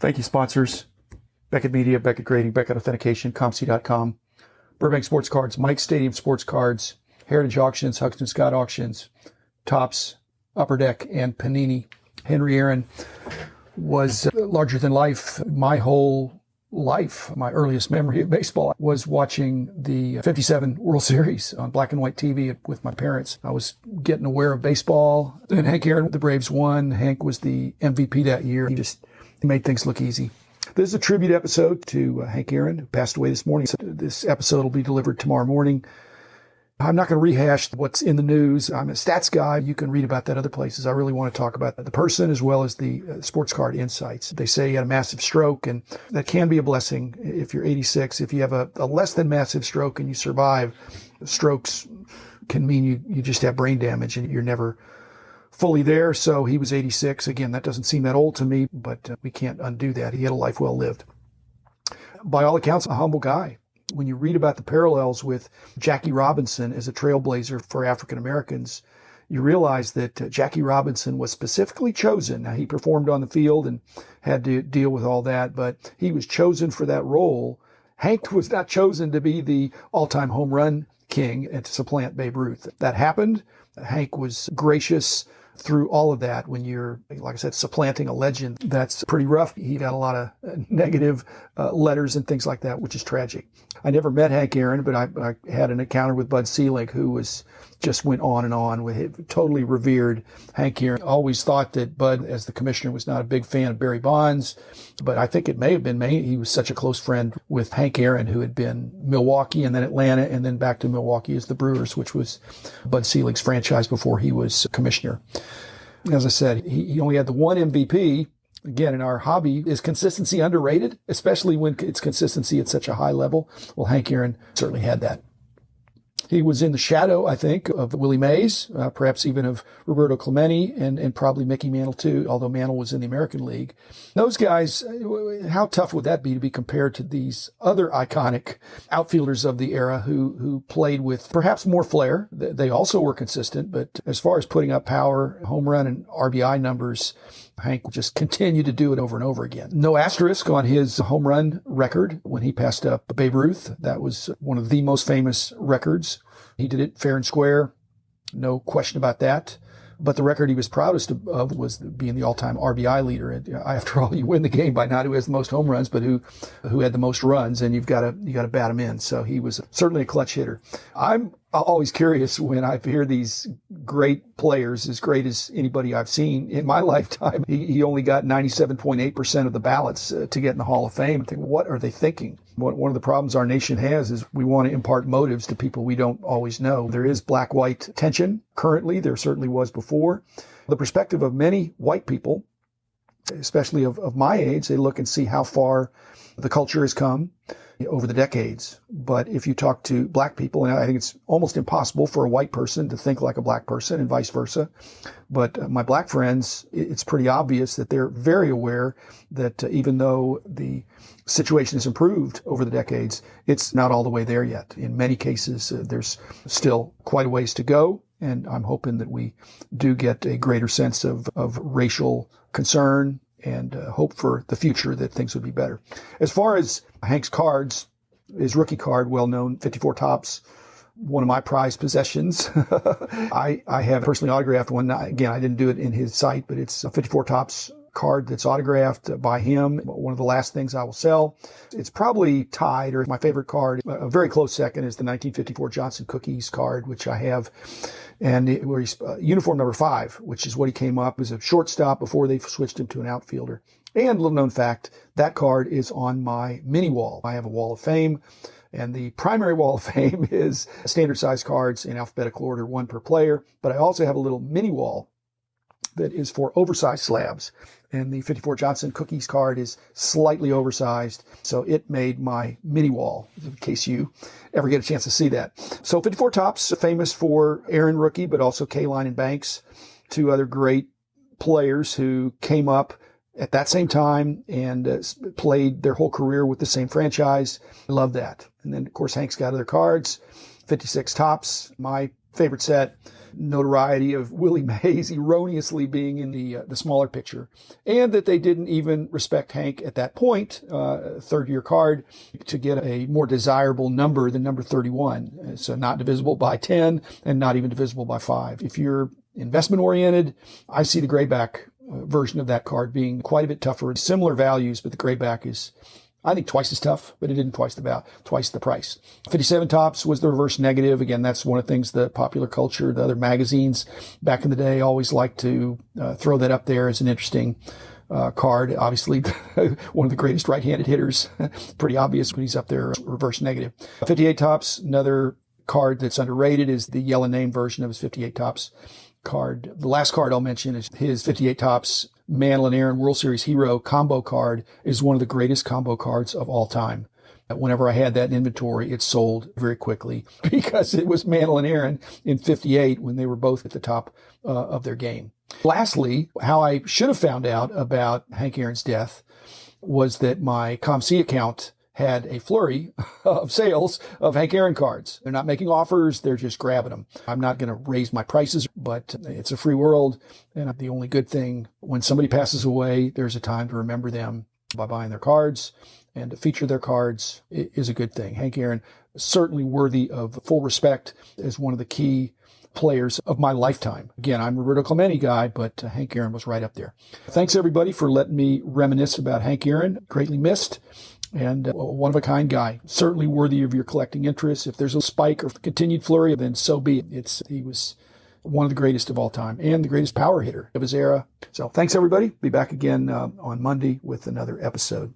Thank you, sponsors. Beckett Media, Beckett Grading, Beckett Authentication, ComC.com, Burbank Sports Cards, Mike Stadium Sports Cards, Heritage Auctions, Huxton Scott Auctions, Topps, Upper Deck, and Panini. Henry Aaron was larger than life. My whole life, my earliest memory of baseball was watching the 57 World Series on black and white TV with my parents. I was getting aware of baseball. And Hank Aaron, the Braves won. Hank was the MVP that year. He made things look easy. This is a tribute episode to Hank Aaron, who passed away this morning. So this episode will be delivered tomorrow morning. I'm not going to rehash what's in the news. I'm a stats guy. You can read about that other places. I really want to talk about the person as well as the sports card insights. They say he had a massive stroke, and that can be a blessing if you're 86. If you have a less than massive stroke and you survive, strokes can mean you just have brain damage and you're never fully there. So he was 86. Again, that doesn't seem that old to me, but we can't undo that. He had a life well lived. By all accounts, a humble guy. When you read about the parallels with Jackie Robinson as a trailblazer for African Americans, you realize that Jackie Robinson was specifically chosen. Now, he performed on the field and had to deal with all that, but he was chosen for that role. Hank was not chosen to be the all-time home run king and to supplant Babe Ruth. That happened. Hank was gracious through all of that. When you're, like I said, supplanting a legend, that's pretty rough. He got a lot of negative letters and things like that, which is tragic. I never met Hank Aaron, but I had an encounter with Bud Selig, who just went on and on with it, totally revered Hank Aaron. Always thought that Bud, as the commissioner, was not a big fan of Barry Bonds, but I think it may have been he was such a close friend with Hank Aaron, who had been Milwaukee and then Atlanta and then back to Milwaukee as the Brewers, which was Bud Selig's franchise before he was commissioner. As I said, he only had the one MVP. Again, in our hobby, is consistency underrated, especially when it's consistency at such a high level? Well, Hank Aaron certainly had that. He was in the shadow, I think, of Willie Mays, perhaps even of Roberto Clemente, and probably Mickey Mantle too, although Mantle was in the American League. Those guys, how tough would that be to be compared to these other iconic outfielders of the era who played with perhaps more flair? They also were consistent, but as far as putting up power, home run, and RBI numbers, Hank just continued to do it over and over again. No asterisk on his home run record when he passed up Babe Ruth. That was one of the most famous records. He did it fair and square. No question about that. But the record he was proudest of was being the all-time RBI leader. And after all, you win the game by not who has the most home runs, but who had the most runs, and you got to bat him in. So he was certainly a clutch hitter. I'm always curious when I hear these great players, as great as anybody I've seen in my lifetime. He only got 97.8% of the ballots to get in the Hall of Fame. I think, what are they thinking? One of the problems our nation has is we want to impart motives to people we don't always know. There is black-white tension currently. There certainly was before. The perspective of many white people, especially of my age, they look and see how far the culture has come over the decades. But if you talk to black people, and I think it's almost impossible for a white person to think like a black person and vice versa. But my black friends, it's pretty obvious that they're very aware that even though the situation has improved over the decades, it's not all the way there yet. In many cases, there's still quite a ways to go. And I'm hoping that we do get a greater sense of racial concern and hope for the future that things would be better. As far as Hank's cards, his rookie card, well known, 54 Topps, one of my prized possessions. I have personally autographed one. Again, I didn't do it in his site, but it's a 54 Topps card that's autographed by him. One of the last things I will sell. It's probably tied, or my favorite card, a very close second, is the 1954 Johnson Cookies card, which I have. And where he's uniform number 5, which is what he came up as a shortstop before they switched him to an outfielder. And little known fact, that card is on my mini wall. I have a wall of fame, and the primary wall of fame is standard size cards in alphabetical order, 1 per player. But I also have a little mini wall that is for oversized slabs. And the 54 Johnson Cookies card is slightly oversized. So it made my mini wall, in case you ever get a chance to see that. So 54 Topps, famous for Aaron rookie, but also Kaline and Banks, 2 other great players who came up at that same time and played their whole career with the same franchise. I love that. And then, of course, Hank's got other cards. 56 Topps, my favorite set. Notoriety of Willie Mays erroneously being in the smaller picture, and that they didn't even respect Hank at that point, third-year card, to get a more desirable number than number 31. So not divisible by 10 and not even divisible by 5. If you're investment-oriented, I see the grayback version of that card being quite a bit tougher. Similar values, but the grayback is, I think, twice as tough, but it didn't twice the price. 57 Topps was the reverse negative. Again, that's one of the things the popular culture, the other magazines back in the day always liked to throw that up there as an interesting card. Obviously, one of the greatest right-handed hitters. Pretty obvious when he's up there, reverse negative. 58 Topps, another card that's underrated, is the yellow name version of his 58 Topps card. The last card I'll mention is his 58 Topps Mantle and Aaron World Series Hero combo card. Is one of the greatest combo cards of all time. Whenever I had that in inventory, it sold very quickly because it was Mantle and Aaron in 58 when they were both at the top of their game. Lastly, how I should have found out about Hank Aaron's death was that my ComC account had a flurry of sales of Hank Aaron cards. They're not making offers. They're just grabbing them. I'm not going to raise my prices, but it's a free world. And the only good thing, when somebody passes away, there's a time to remember them by buying their cards, and to feature their cards is a good thing. Hank Aaron, certainly worthy of full respect as one of the key players of my lifetime. Again, I'm a Roberto Clemente guy, but Hank Aaron was right up there. Thanks everybody for letting me reminisce about Hank Aaron. Greatly missed. And a one-of-a-kind guy, certainly worthy of your collecting interest. If there's a spike or continued flurry, then so be it. He was one of the greatest of all time and the greatest power hitter of his era. So thanks, everybody. Be back again on Monday with another episode.